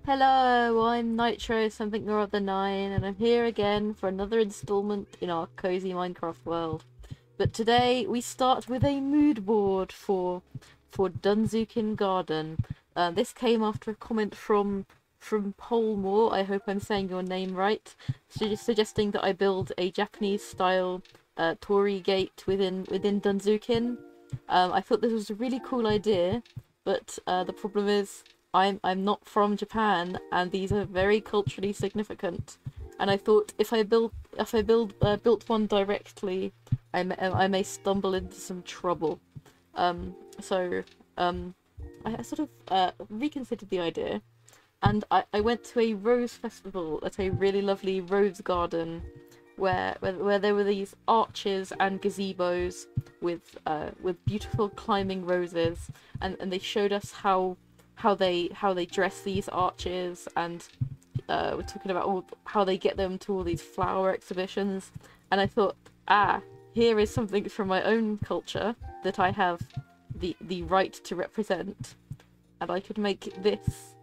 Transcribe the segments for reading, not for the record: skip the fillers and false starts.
Hello, I'm Nitro something or other 9, and I'm here again for another installment in our cozy Minecraft world. But today we start with a mood board for Dunzookin Garden. This came after a comment from Polmore. I hope I'm saying your name right. Suggesting that I build a Japanese style torii gate within Dunzookin. I thought this was a really cool idea, but the problem is I'm not from Japan, and these are very culturally significant. And I thought built one directly, I may stumble into some trouble. So I sort of reconsidered the idea, and I went to a rose festival at a really lovely rose garden, where there were these arches and gazebos with beautiful climbing roses, and they showed us how they dress these arches, and we're talking about how they get them to all these flower exhibitions. And I thought, here is something from my own culture that I have the right to represent, and I could make this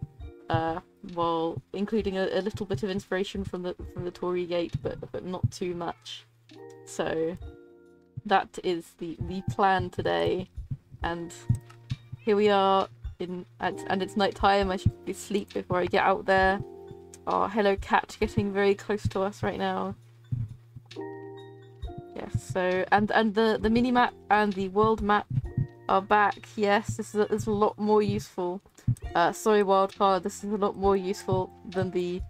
while including a little bit of inspiration from the Torii Gate, but not too much. So that is the plan today, and here we are and it's night time. I should be asleep before I get out there. Oh, hello cat, getting very close to us right now. Yes, so and the mini map and the world map are back. Yes, this is a lot more useful. Sorry wildcard, this is a lot more useful than the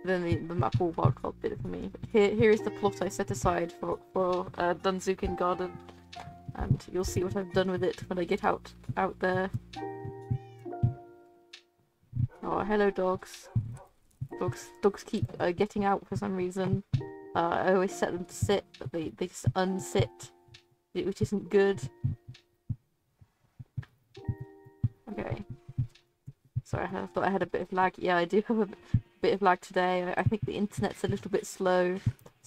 map or wildcard bit for me. But here is the plot I set aside for Dunzookin Garden, and you'll see what I've done with it when I get out there. Oh, hello dogs. Dogs keep getting out for some reason. I always set them to sit, but they just unsit, which isn't good. Okay. Sorry, I thought I had a bit of lag. Yeah, I do have a bit of lag today. I think the internet's a little bit slow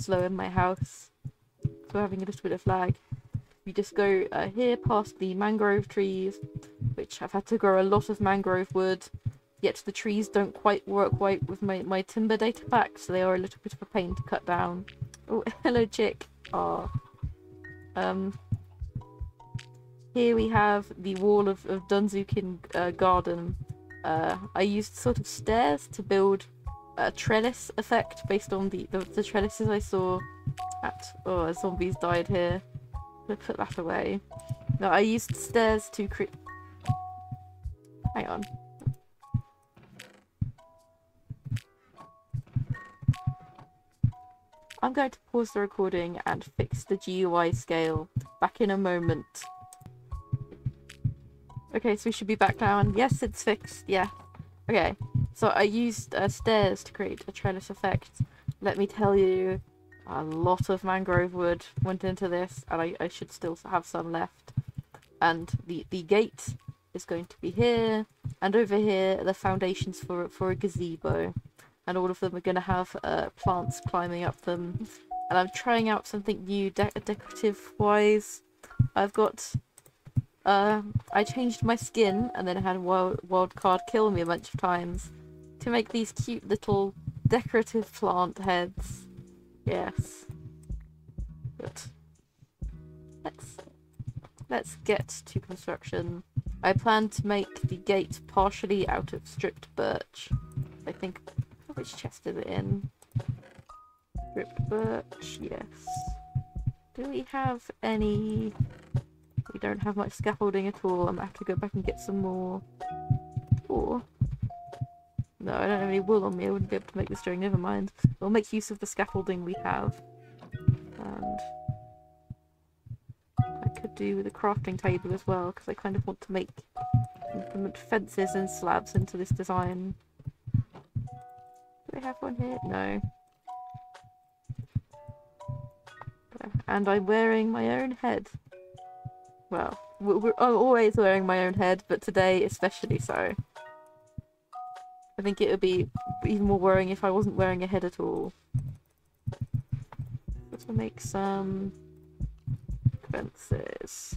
in my house, so we're having a little bit of lag. You just go here past the mangrove trees, which I've had to grow a lot of mangrove wood. Yet the trees don't quite work right with my timber data pack, so they are a little bit of a pain to cut down. Oh, hello chick. Aw. Here we have the wall of Dunzookin Garden. I used sort of stairs to build a trellis effect based on the trellises I saw at... Oh, zombies died here. Let's put that away. No, I used stairs to create... Hang on. I'm going to pause the recording and fix the GUI scale. Back in a moment. Okay, so we should be back now, and yes, it's fixed, yeah. Okay, so I used stairs to create a trellis effect. Let me tell you, a lot of mangrove wood went into this, and I should still have some left. And the gate is going to be here, and over here, the foundations for a gazebo. And all of them are going to have plants climbing up them. And I'm trying out something new decorative-wise. I've got... I changed my skin, and then I had wildcard kill me a bunch of times to make these cute little decorative plant heads. Yes. But let's get to construction. I plan to make the gate partially out of stripped birch. I think... Which chest is it in? Stripped birch, yes. Do we have any... We don't have much scaffolding at all. I'm gonna have to go back and get some more. Or... No, I don't have any wool on me. I wouldn't be able to make this string. Never mind. We'll make use of the scaffolding we have. And... I could do with a crafting table as well, because I kind of want to implement fences and slabs into this design. Do I have one here? No. And I'm wearing my own head. Well, I'm always wearing my own head, but today especially so. I think it would be even more worrying if I wasn't wearing a head at all. Let's make some fences.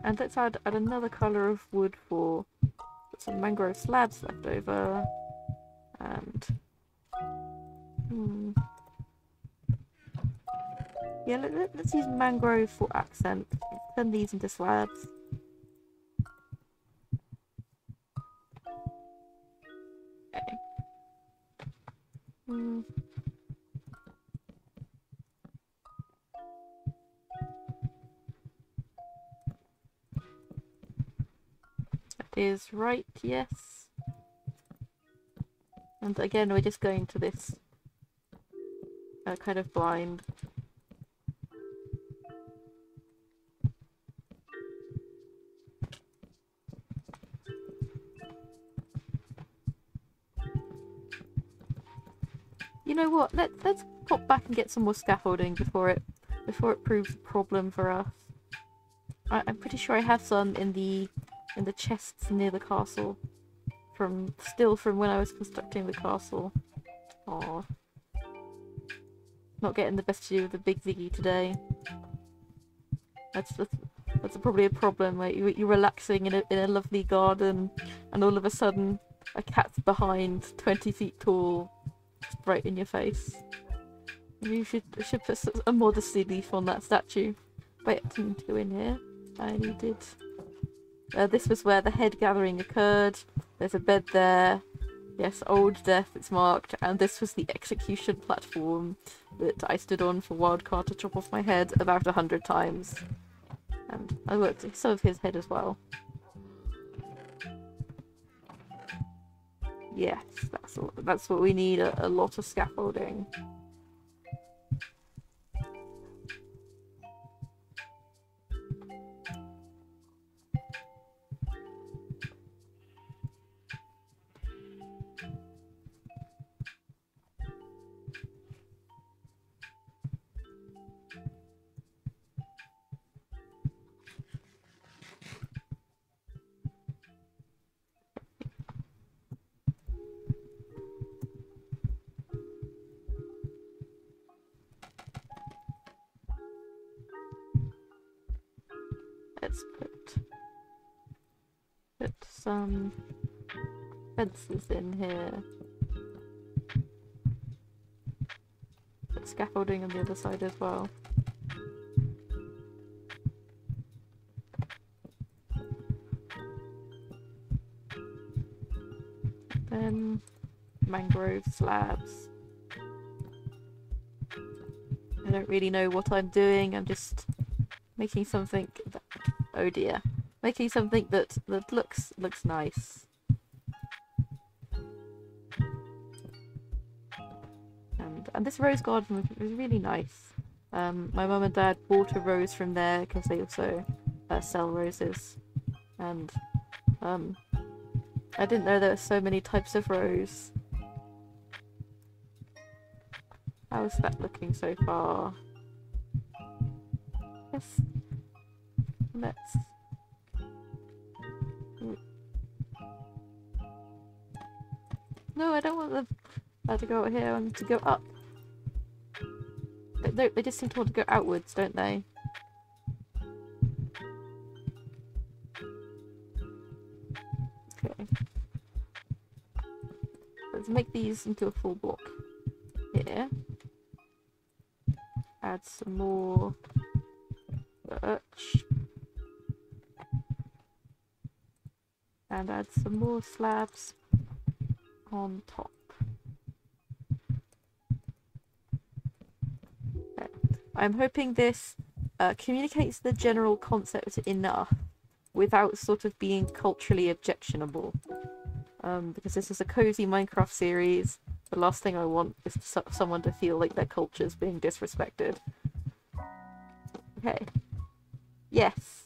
And let's add another colour of wood for some mangrove slabs left over. And yeah, let's use mangrove for accent. Turn these into slabs. Okay. That is right, yes. And again, we're just going to this kind of blind. You know what? Let's pop back and get some more scaffolding before it proves a problem for us. I'm pretty sure I have some in the chests near the castle, from when I was constructing the castle. Aww. Not getting the best view of the big Ziggy today. That's probably a problem. Like you're relaxing in a lovely garden, and all of a sudden a cat's behind, 20 feet tall, just right in your face. Maybe you should put a modesty leaf on that statue. Wait, I didn't go in here. I needed. This was where the head gathering occurred. There's a bed there. Yes, old death, it's marked. And this was the execution platform that I stood on for Wildcard to chop off my head about 100 times. And I worked some of his head as well. Yes, that's what we need, a lot of scaffolding. Let's put some fences in here. Put scaffolding on the other side as well. Then mangrove slabs. I don't really know what I'm doing. I'm just making something that, oh dear, making something that looks nice. And this rose garden was really nice. My mum and dad bought a rose from there because they also sell roses, and I didn't know there were so many types of rose. How is that looking so far? Yes. Let's. No, I don't want them to go out here. I want them to go up. They just seem to want to go outwards, don't they? Okay. Let's make these into a full block here. Add some more birch. And add some more slabs on top. Okay. I'm hoping this communicates the general concept enough without sort of being culturally objectionable. Because this is a cozy Minecraft series, the last thing I want is someone to feel like their culture's being disrespected. Okay. Yes.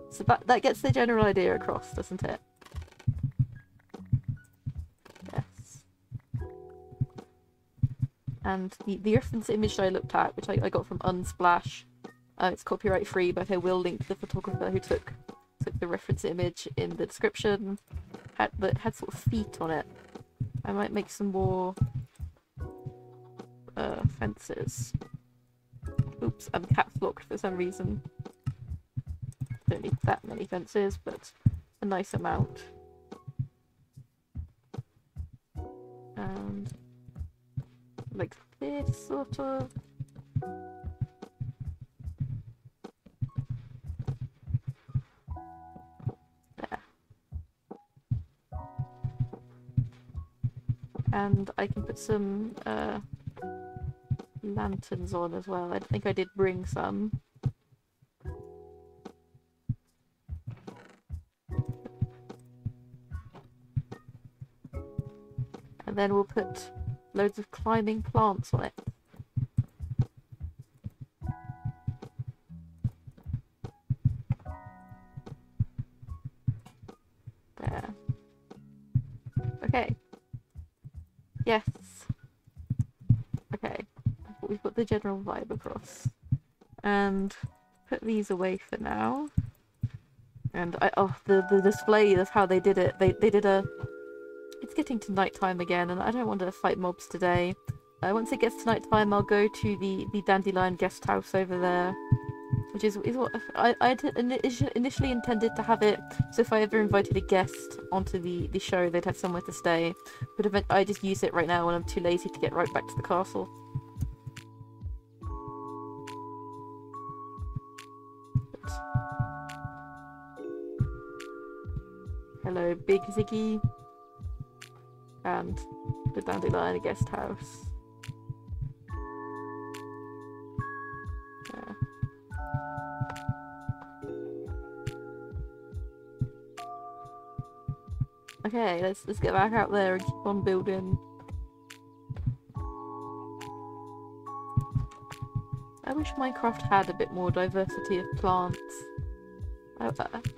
So that gets the general idea across, doesn't it? Yes. And the reference image that I looked at, which I got from Unsplash, it's copyright free, but I will link the photographer who took the reference image in the description. That had sort of feet on it. I might make some more fences. Oops, I'm caps locked for some reason. don't need that many fences, but a nice amount. And like this, sort of. There. And I can put some lanterns on as well. I think I did bring some. And then we'll put loads of climbing plants on it. There. Okay. Yes. Okay. We've got the general vibe across. And put these away for now. And the display of how they did it. They did a... It's getting to nighttime again, and I don't want to fight mobs today. Once it gets to nighttime, I'll go to the Dandelion guest house over there, which is what I initially intended to have it. So if I ever invited a guest onto the show, they'd have somewhere to stay. But I just use it right now when I'm too lazy to get right back to the castle. But... Hello, Big Ziggy. And the Dandelion guest house. Yeah. Okay, let's get back out there and keep on building. I wish Minecraft had a bit more diversity of plants.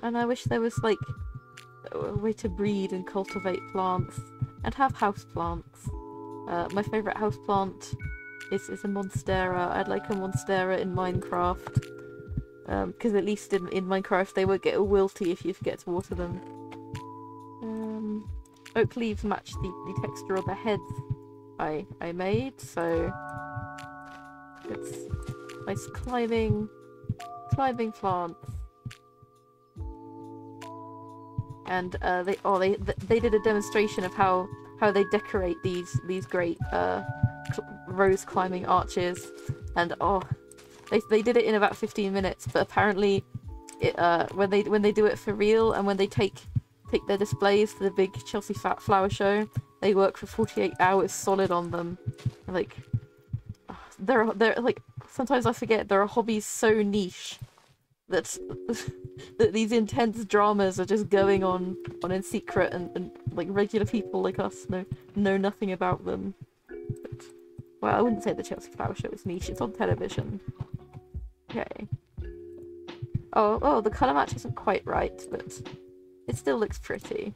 And I wish there was like a way to breed and cultivate plants. And have houseplants. My favourite houseplant is a Monstera. I'd like a Monstera in Minecraft. Because at least in Minecraft they won't get all wilty if you forget to water them. Oak leaves match the texture of the heads I made, so it's nice climbing plants. And they did a demonstration of how they decorate these great rose climbing arches, and they did it in about 15 minutes. But apparently, when they do it for real and when they take their displays to the big Chelsea flower show, they work for 48 hours solid on them. And, like, they're like, sometimes I forget there are hobbies so niche that these intense dramas are just going on in secret, and like regular people like us know nothing about them. But, well, I wouldn't say the Chelsea Flower Show is niche, it's on television. Okay. Oh, the colour match isn't quite right, but it still looks pretty.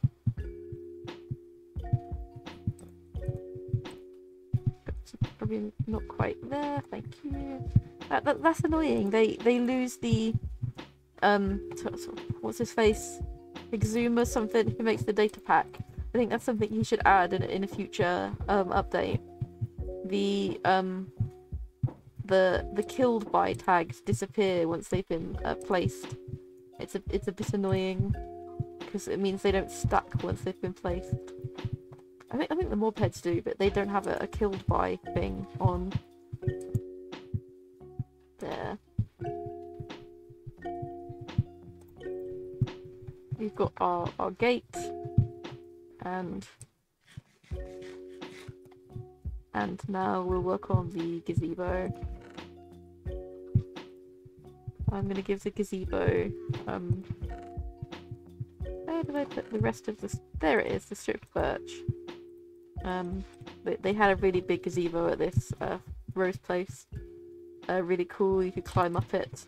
Probably not quite there, thank you. That's annoying. They lose the what's his face? Exuma something who makes the data pack. I think that's something he should add in a future update. The killed by tags disappear once they've been placed. It's a bit annoying because it means they don't stack once they've been placed. I think the mob heads do, but they don't have a killed by thing on there. We've got our gate, and now we'll work on the gazebo. I'm gonna give the gazebo where did I put the rest of this? There it is, the stripped birch. They had a really big gazebo at this Rose place. Really cool, you could climb up it.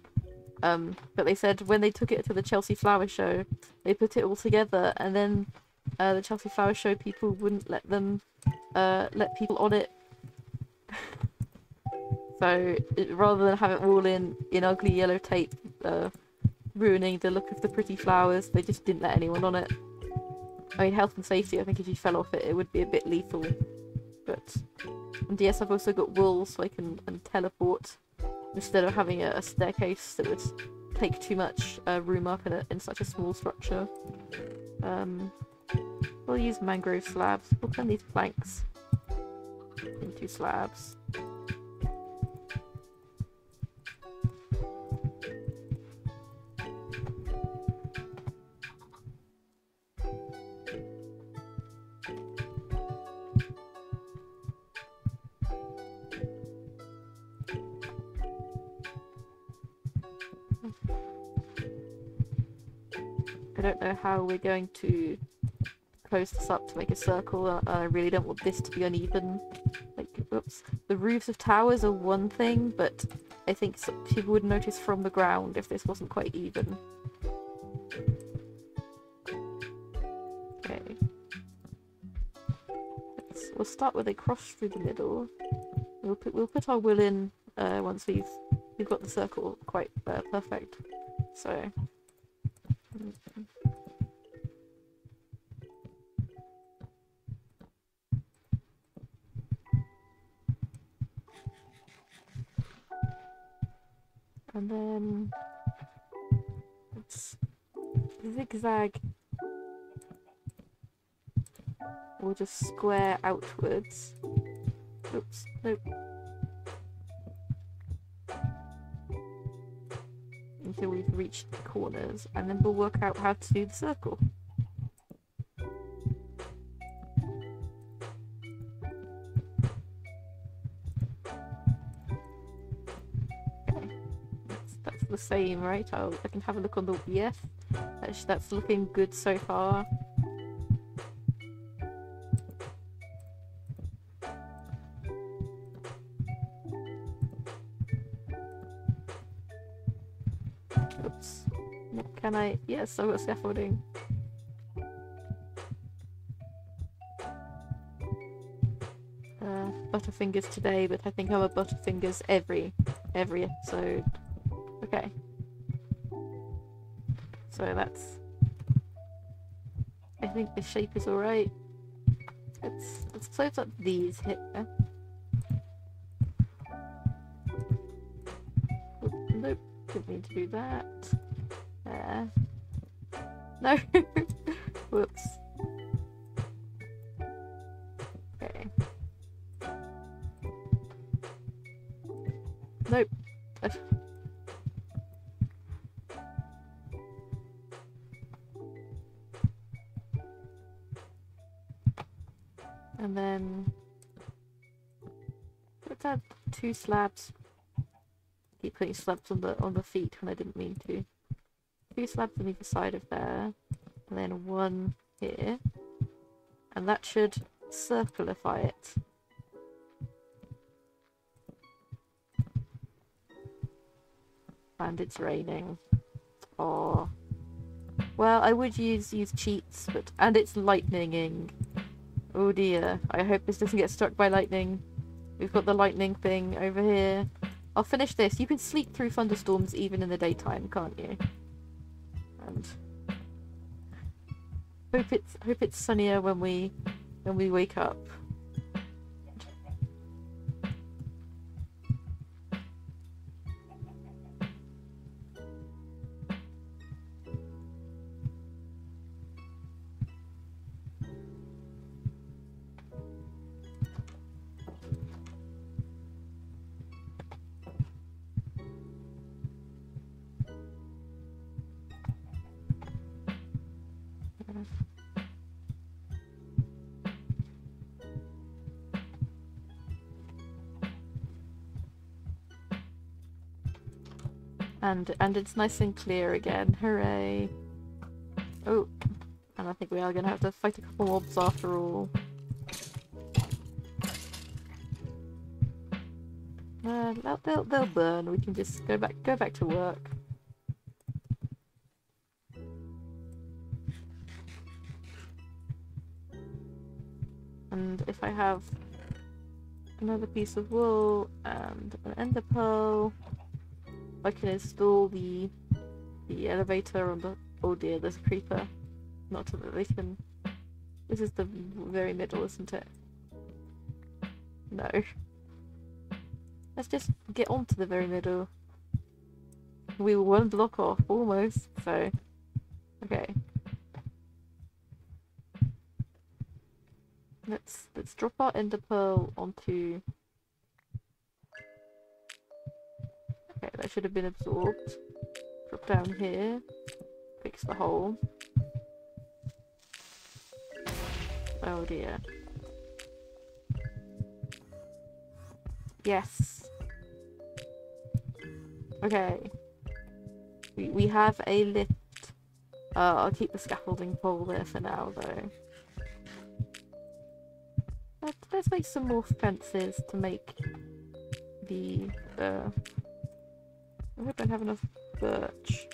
But they said when they took it to the Chelsea Flower Show, they put it all together, and then the Chelsea Flower Show people wouldn't let them let people on it. So rather than have it all in ugly yellow tape, ruining the look of the pretty flowers, they just didn't let anyone on it. I mean, health and safety, I think if you fell off it, it would be a bit lethal. But, and yes, I've also got wool, so I can teleport instead of having a staircase that would take too much room up in such a small structure. We'll use mangrove slabs. We'll turn these planks into slabs. I don't know how we're going to close this up to make a circle. I really don't want this to be uneven. Like, oops. The roofs of towers are one thing, but I think people would notice from the ground if this wasn't quite even. Okay. We'll start with a cross through the middle. We'll put our will in once we've got the circle quite perfect. So. And then let's zigzag. We'll just square outwards. Oops, nope. Until we've reached the corners, and then we'll work out how to do the circle. That's the same, right? I can have a look on the... Yes, that's looking good so far. Oops. Can I... Yes, I've got scaffolding. Butterfingers today, but I think I'm a Butterfingers every episode. Okay. So that's... I think the shape is alright. Let's close up these here. Nope, didn't mean to do that. There. No! Whoops. Okay. Nope. And then let's add 2 slabs. Keep putting slabs on the feet when I didn't mean to. 2 slabs on either side of there, and then 1 here, and that should circleify it. And it's raining. Oh, well, I would use cheats, but and it's lightninging. Oh dear, I hope this doesn't get struck by lightning. We've got the lightning thing over here. I'll finish this. You can sleep through thunderstorms even in the daytime, can't you? And hope it's sunnier when we wake up. And it's nice and clear again. Hooray. Oh, and I think we are going to have to fight a couple mobs after all. They'll burn. We can just go back to work. And if I have another piece of wool and an ender pearl, I can install the elevator on the... Oh dear, there's a creeper. Not so that they can... This is the very middle, isn't it? No. Let's just get onto the very middle. we were one block off, almost, so... Okay. Let's drop our ender pearl onto... Okay, that should have been absorbed. Drop down here. Fix the hole. Oh dear. Yes. Okay. We have a lift. I'll keep the scaffolding pole there for now, though. Let's make some more fences to make the... I don't have enough birch.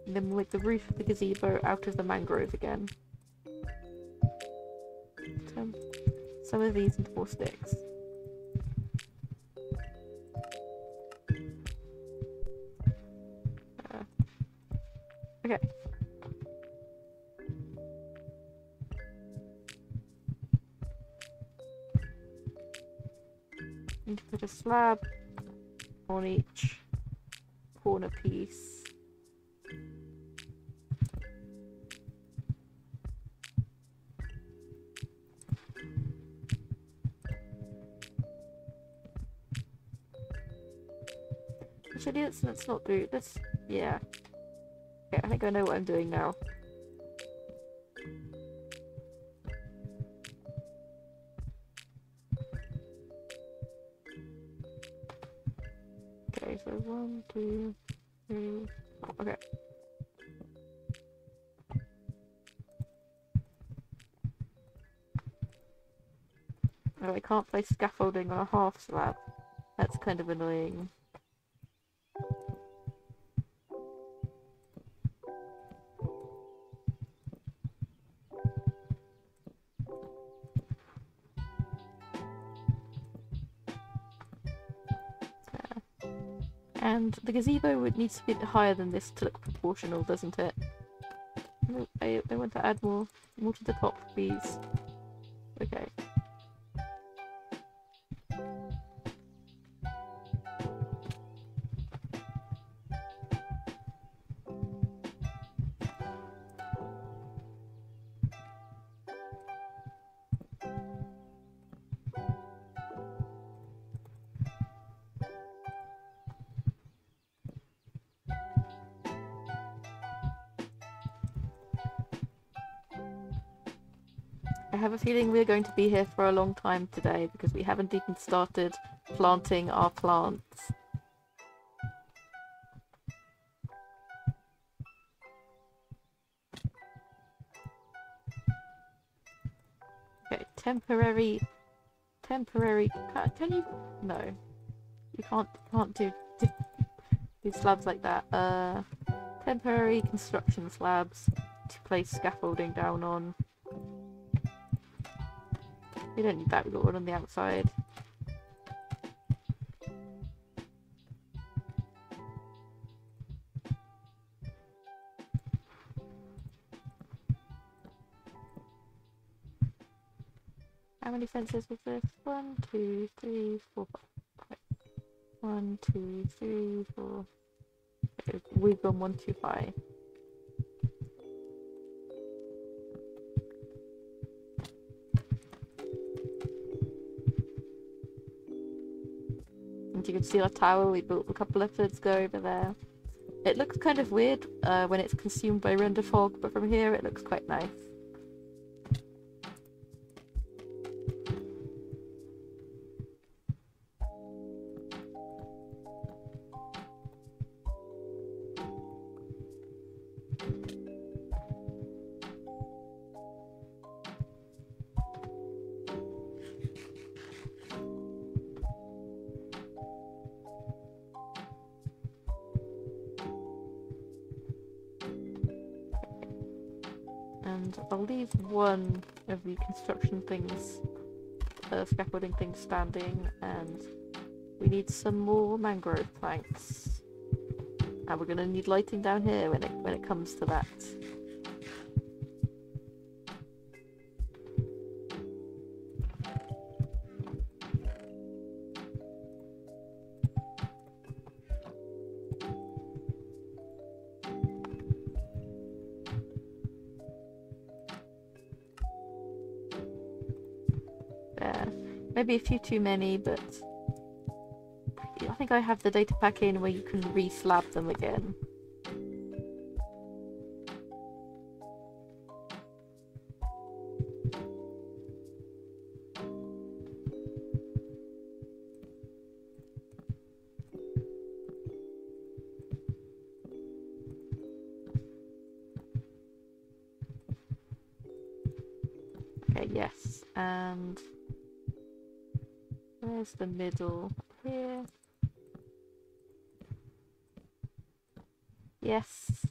And then we'll make the roof of the gazebo out of the mangrove again. Turn some of these into more sticks. Okay. Need to put a slab on each corner piece. Actually, let's not do this. Yeah. Okay, I think I know what I'm doing now. Okay, so 1, 2, 3, 4. Okay. Oh, I can't place scaffolding on a half slab. That's kind of annoying. And the gazebo would need to be a bit higher than this to look proportional, doesn't it? No, I want to add more to the top, please. Okay. I have a feeling we're going to be here for a long time today because we haven't even started planting our plants. Okay, temporary, can you, no, you can't do slabs like that. Temporary construction slabs to place scaffolding down on. We don't need that, we've got one on the outside. How many fences was this? 1, 2, 3, 4, 5. 1, 2, 3, 4. Okay, we've gone 1 too high. And you can see our tower we built a couple episodes ago over there. It looks kind of weird when it's consumed by render fog, but from here it looks quite nice. And I'll leave one of the construction things, scaffolding things standing, and we need some more mangrove planks. And we're gonna need lighting down here when it comes to that. Maybe a few too many, but I think I have the data pack in where you can re-slab them again. Okay, yes, and where's the middle? Here. Yes.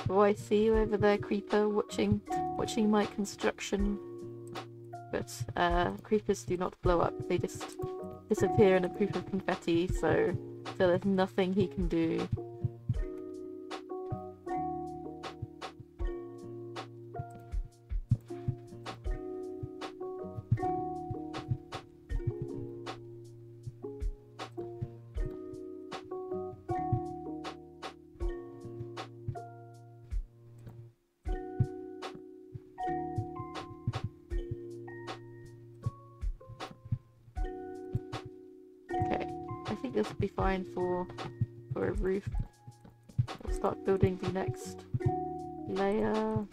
Oh, I see you over there, Creeper, watching my construction. But creepers do not blow up; they just disappear in a poop of confetti. So there's nothing he can do. This will be fine for a roof. We'll start building the next layer.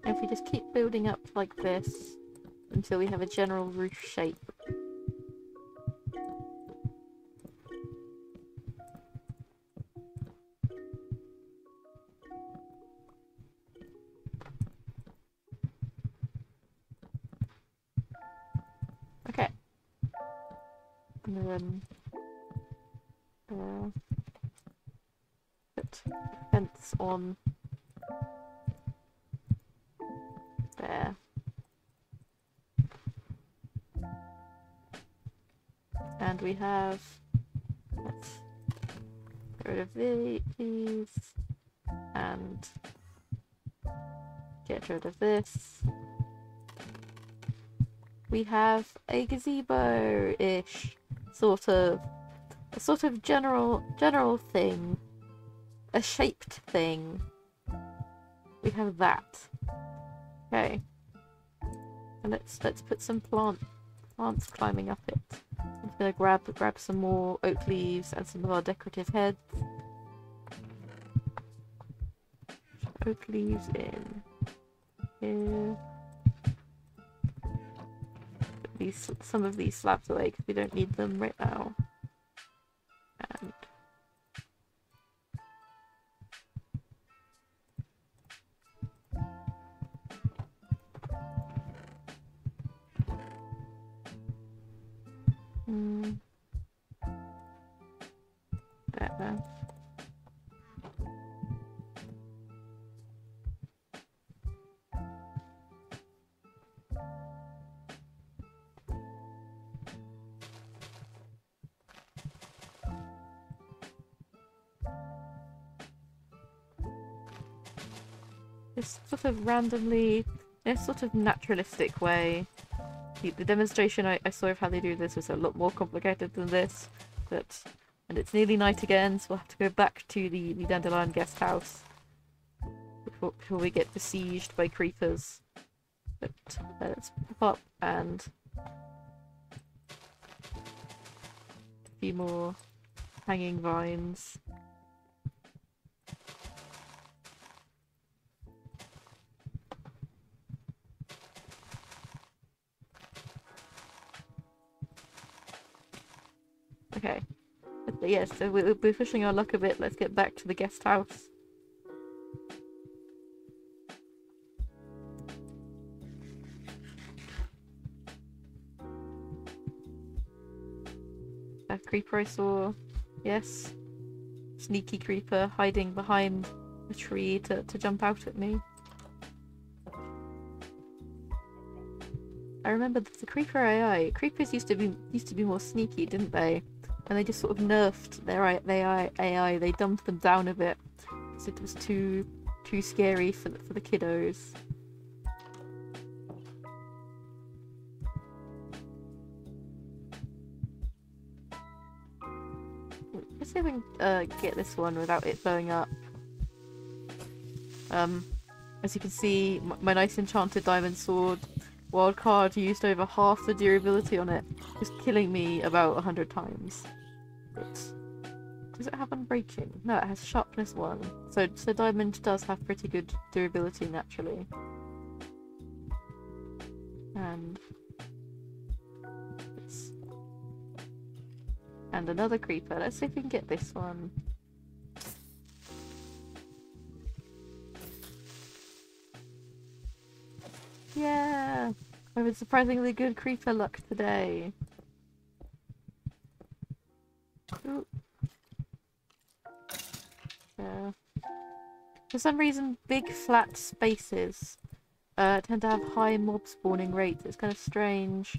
If we just keep building up like this until we have a general roof shape. Okay. And then put fence on there. And we have, let's get rid of these and get rid of this. We have a gazebo-ish sort of, a sort of general thing, a shaped thing. We have that. Okay, and let's put some plants climbing up it. I'm just gonna grab some more oak leaves and some of our decorative heads. Oak leaves in here. Put some of these slabs away because we don't need them right now. And there. This sort of randomly, in a sort of naturalistic way. The demonstration I saw of how they do this was a lot more complicated than this, and it's nearly night again, so we'll have to go back to the Dandelion guest house before we get besieged by creepers. But let's pop up and a few more hanging vines. Okay, but yes, so we're pushing our luck a bit. Let's get back to the guest house. That creeper I saw, yes. sneaky creeper hiding behind a tree to jump out at me. I remember the creeper AI. Creepers used to be more sneaky, didn't they? And they just sort of nerfed their AI. They dumbed them down a bit because it was too scary for the kiddos. Let's see if we can get this one without it blowing up. As you can see, my nice enchanted diamond sword wildcard used over half the durability on it, just killing me about 100 times. But does it have unbreaking? No, it has sharpness 1. So diamond does have pretty good durability naturally. And another creeper. Let's see if we can get this one. Yeah! I've had surprisingly good creeper luck today. Ooh. Yeah. For some reason, big flat spaces tend to have high mob spawning rates. It's kind of strange.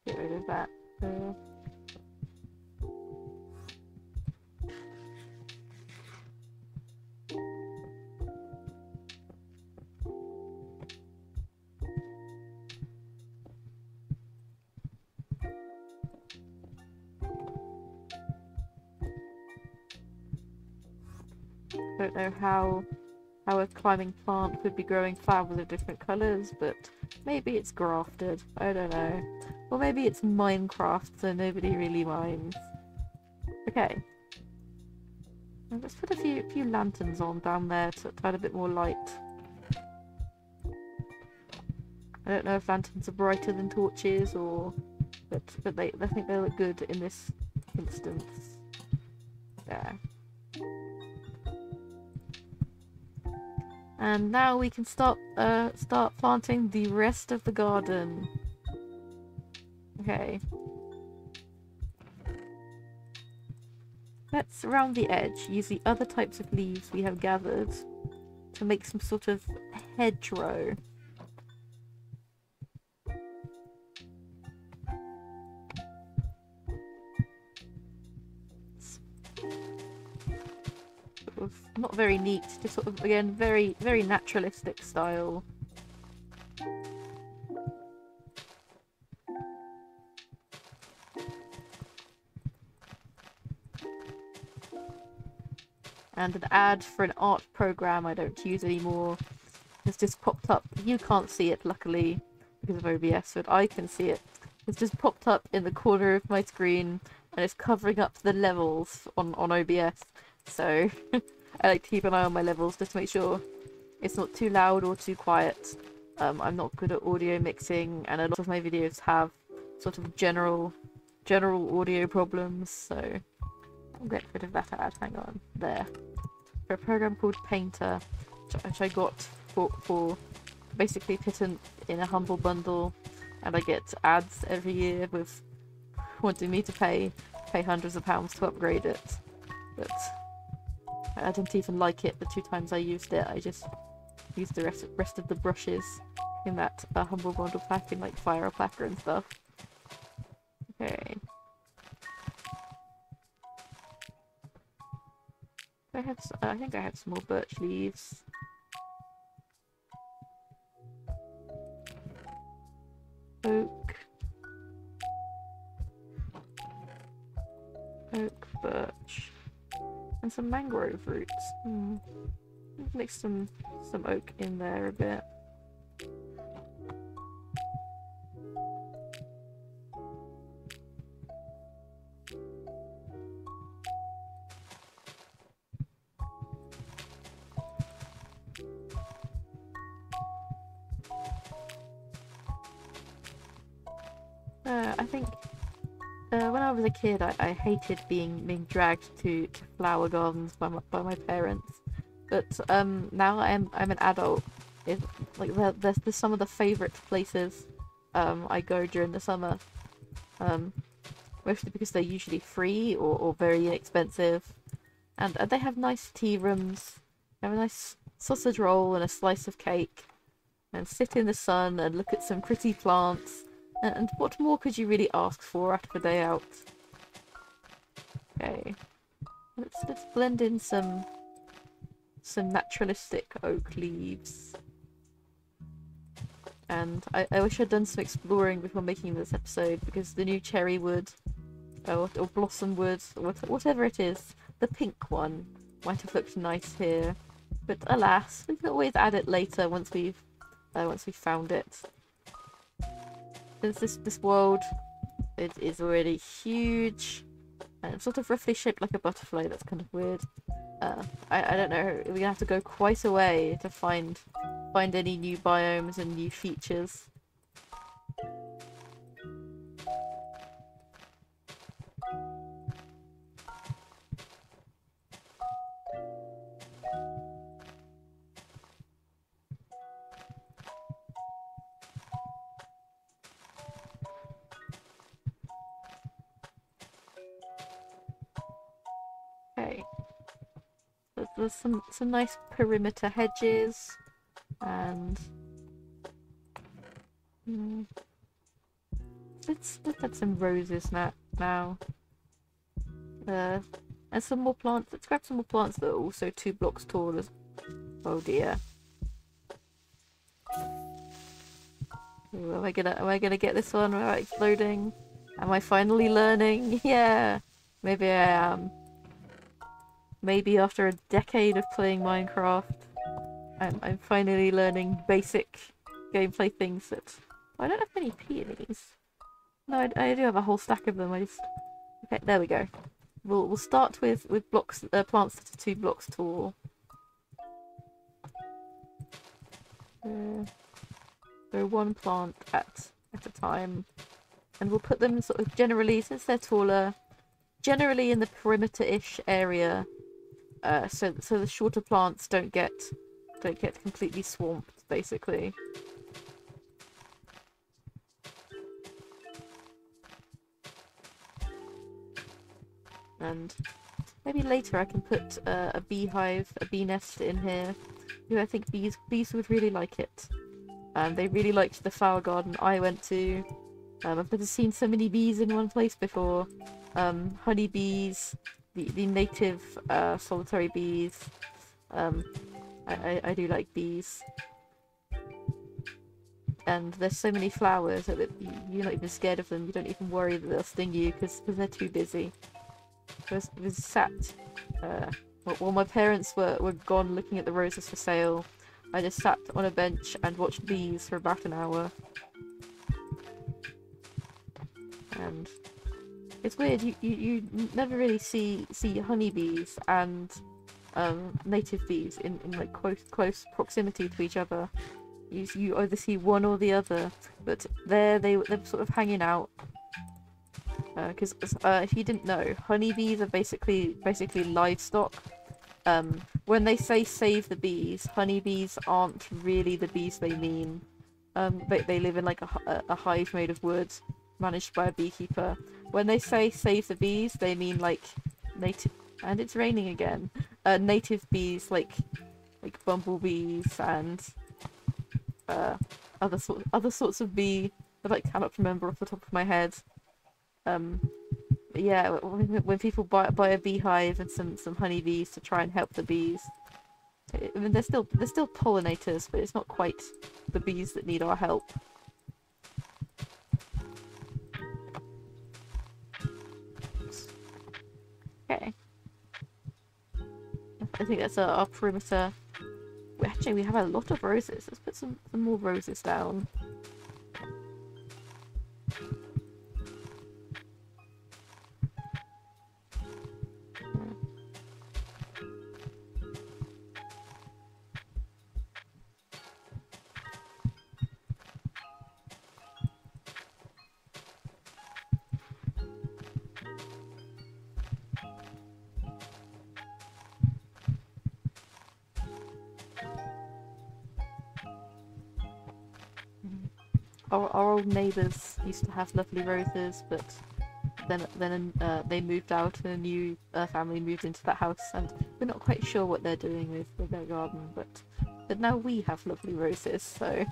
Get rid of that. Don't know how a climbing plant could be growing flowers of different colours, but maybe it's grafted. I don't know. Or maybe it's Minecraft, so nobody really minds. Okay. Now let's put a few lanterns on down there to add a bit more light. I don't know if lanterns are brighter than torches, or but I think they look good in this instance. There. And now we can start planting the rest of the garden. Okay. Let's round the edge use the other types of leaves we have gathered to make some sort of hedgerow. Not very neat, just sort of, again, very naturalistic style. And an ad for an art program I don't use anymore has just popped up. You can't see it, luckily, because of OBS, but I can see it. It's just popped up in the corner of my screen, and it's covering up the levels on OBS. So I like to keep an eye on my levels just to make sure it's not too loud or too quiet. I'm not good at audio mixing, and a lot of my videos have sort of general audio problems, so I'll get rid of that ad. Hang on. There. For a program called Painter, which I got for basically pittance in a humble bundle, and I get ads every year with wanting me to pay hundreds of pounds to upgrade it. But I didn't even like it the 2 times I used it. I just used the rest of the brushes in that humble bundle pack in like fire alpaca and stuff. Okay. I think I have some more birch leaves. Oak, birch, and some mangrove roots. Mix some oak in there a bit. I think when I was a kid, I hated being dragged to flower gardens by my parents. But now I'm an adult. There's some of the favourite places I go during the summer. mostly because they're usually free or very inexpensive. And they have nice tea rooms. They have a nice sausage roll and a slice of cake. And sit in the sun and look at some pretty plants. And what more could you really ask for after a day out? Okay. Let's blend in some naturalistic oak leaves. And I wish I'd done some exploring before making this episode, because the new cherry wood, or blossom wood, or whatever it is, the pink one, might have looked nice here. But alas, we can always add it later once we've found it. Since this world is already huge, and it's sort of roughly shaped like a butterfly, that's kind of weird. I don't know, we're gonna have to go quite a way to find any new biomes and new features. Okay. There's some nice perimeter hedges, and let's add some roses now. And some more plants. Let's grab some more plants that are also 2 blocks tall as... Oh dear. Ooh, am I gonna get this one without exploding? Am I finally learning? Yeah! Maybe I am. Maybe after a decade of playing Minecraft, I'm finally learning basic gameplay things that... Oh, I don't have many peonies. No, I do have a whole stack of them. Okay, there we go. We'll start with blocks, plants that are 2 blocks tall. So 1 plant at a time, and we'll put them sort of generally, since they're taller, generally in the perimeter-ish area, so the shorter plants don't get completely swamped, basically. And maybe later I can put a beehive, a bee nest in here. I think bees would really like it. They really liked the flower garden I went to. I've never seen so many bees in one place before. Honeybees, the native solitary bees. I do like bees. And there's so many flowers that you're not even scared of them. You don't even worry that they'll sting you because they're too busy. I was sat, while my parents were gone looking at the roses for sale, I just sat on a bench and watched bees for about an hour. And it's weird, you never really see honeybees and native bees in like close proximity to each other. You either see one or the other, but they're sort of hanging out. Because if you didn't know, honeybees are basically livestock. When they say save the bees, honeybees aren't really the bees they mean. They live in like a hive made of wood, managed by a beekeeper. When they say save the bees, they mean like native. And it's raining again. Native bees, like bumblebees and other sorts of bee that I cannot remember off the top of my head. But yeah, when people buy a beehive and some honeybees to try and help the bees, I mean they're still pollinators, but it's not quite the bees that need our help. Okay, I think that's our perimeter. Actually, we have a lot of roses. Let's put some more roses down. Our old neighbours used to have lovely roses, but they moved out and a new family moved into that house, and we're not quite sure what they're doing with their garden, but now we have lovely roses, so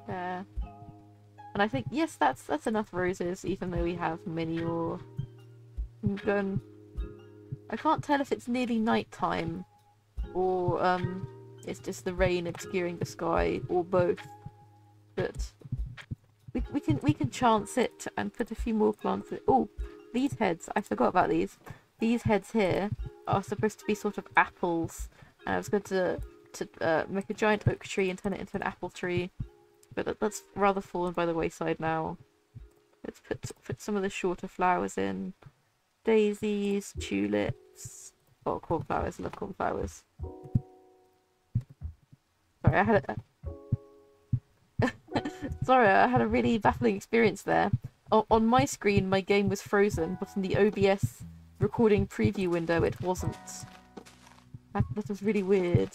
yeah. And I think, yes, that's enough roses, even though we have many more. I can't tell if it's nearly night time, or it's just the rain obscuring the sky, or both. But we can chance it and put a few more plants in. Oh, these heads, I forgot about these. These heads here are supposed to be sort of apples, and I was going to make a giant oak tree and turn it into an apple tree, but that's rather fallen by the wayside now. Let's put some of the shorter flowers in. Daisies, tulips. Oh, cornflowers. I love cornflowers. Sorry, sorry, I had a really baffling experience there. On my screen, my game was frozen, but in the OBS recording preview window, it wasn't. That was really weird.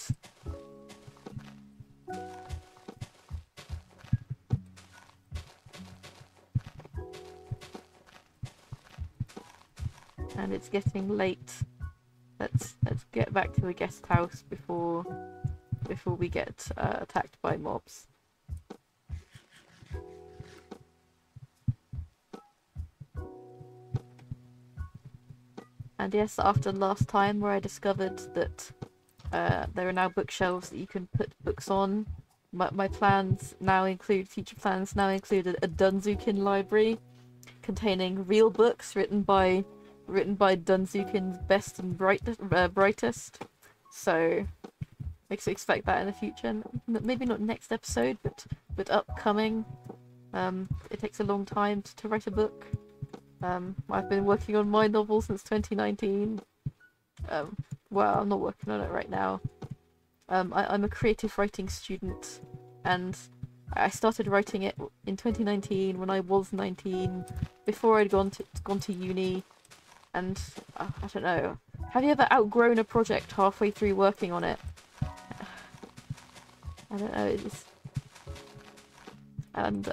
And it's getting late. Let's get back to the guest house before we get attacked by mobs. And yes, after last time where I discovered that there are now bookshelves that you can put books on, my plans now include, future plans now include a Dunzookin library containing real books written by Dunzookin's best and brightest. So expect that in the future. Maybe not next episode, but upcoming. It takes a long time to write a book. I've been working on my novel since 2019. Well, I'm not working on it right now. I'm a creative writing student, and I started writing it in 2019 when I was 19, before I'd gone to uni. And I don't know. Have you ever outgrown a project halfway through working on it? I don't know. And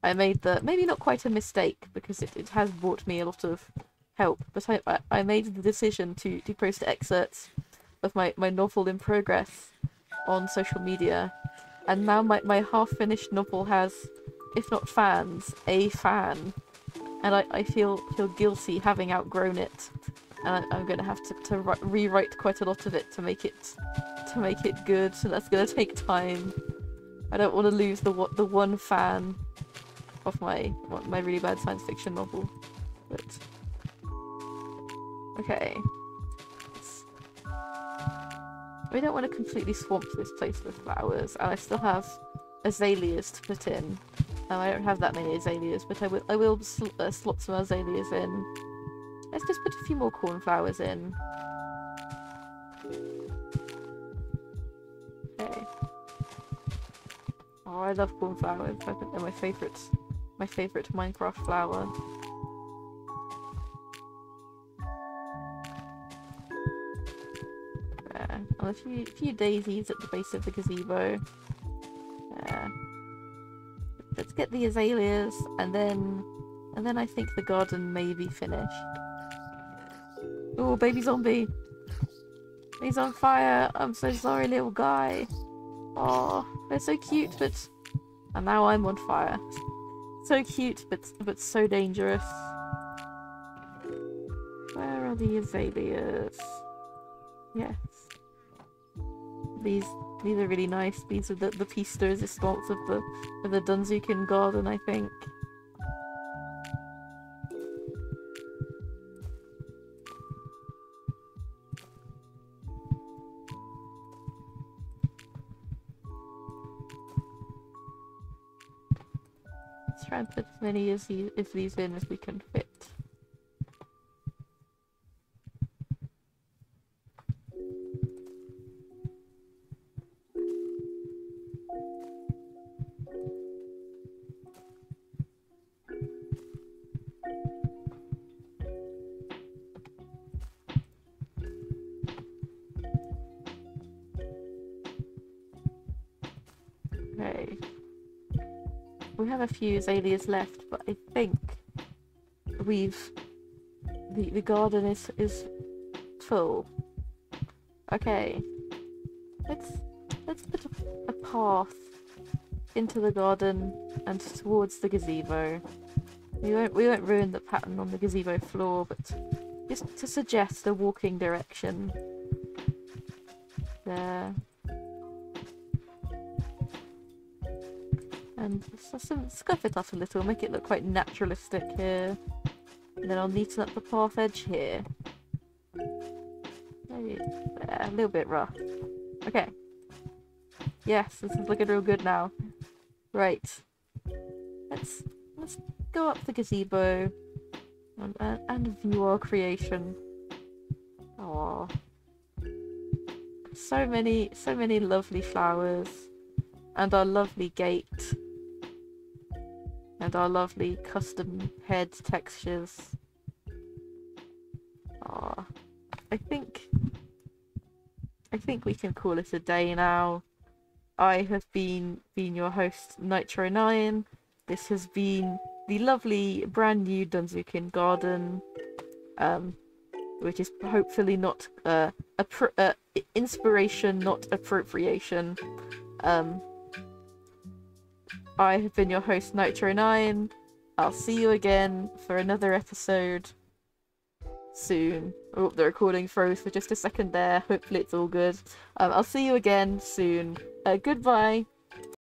I made maybe not quite a mistake, because it has brought me a lot of help, but I made the decision to post excerpts of my novel in progress on social media, and now my half-finished novel has, if not fans, a fan. And I feel guilty having outgrown it, and I'm gonna have to rewrite quite a lot of it to make it good. So that's gonna take time. I don't want to lose the one fan of my really bad science fiction novel. But okay, we don't want to completely swamp this place with flowers, and I still have azaleas to put in. I don't have that many azaleas, but I will slot some azaleas in. Let's just put a few more cornflowers in. Okay. Oh, I love cornflowers. I think they're my favourite Minecraft flower. There. And a few daisies at the base of the gazebo. There. Let's get the azaleas, and then I think the garden may be finished. Oh, baby zombie! He's on fire! I'm so sorry, little guy. Oh, they're so cute, and now I'm on fire. So cute, but so dangerous. Where are the azaleas? Yes. These are really nice. These are the piece de resistance of the Dunzookin garden, I think. Let's try and put as many of these in as we can fit. a few azaleas left, but I think we've the garden is full. Okay, let's put a path into the garden and towards the gazebo. We won't ruin the pattern on the gazebo floor, but just to suggest a walking direction. There. And scuff it up a little, make it look quite naturalistic here. And then I'll neaten up the path edge here. Maybe there, a little bit rough. Okay. Yes, this is looking real good now. Right. Let's go up the gazebo and view our creation. Aww. So many lovely flowers. And our lovely gate. And our lovely custom head textures. Aww. I think we can call it a day now. I have been your host, Nitr09. This has been the lovely brand new Dunzookin garden, which is hopefully not inspiration, not appropriation. I have been your host, Nitr09. I'll see you again for another episode soon. Oh, the recording froze for just a second there. Hopefully it's all good. I'll see you again soon. Goodbye.